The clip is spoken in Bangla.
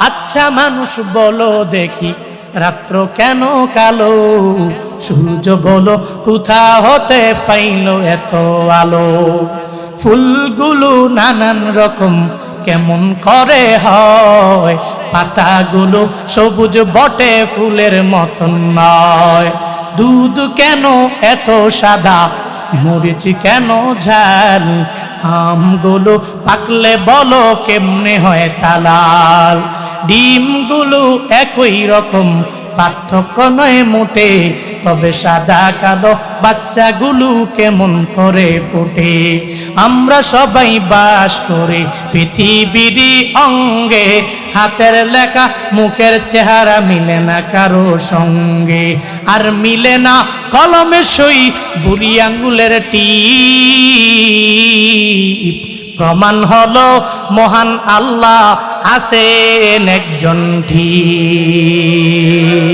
আচ্ছা মানুষ বলো দেখি রাত্র কেন কালো, সূর্য বলো কোথা হতে পাইল এত আলো, ফুলগুলো নানান রকম কেমন করে হয়, পাতাগুলো সবুজ বটে ফুলের মতন নয়, দুধ কেন এত সাদা মরিচ কেন ঝাল, আমগুলো পাকলে বলো কেমনে হয় তা লাল, ডিমগুলো একই রকম পার্থক্য নয় মোটে, তবে সাদা কালো বাচ্চাগুলো কেমন করে ফোটে, আমরা সবাই বাস করে পৃথিবীর অঙ্গে, হাতের লেখা মুখের চেহারা মিলে না কারো সঙ্গে, আর মিলে না কলমের সই বুড়ি আঙ্গুলের টিপ, প্রমাণ হলো মহান আল্লাহ আছেন একজন ঠিক।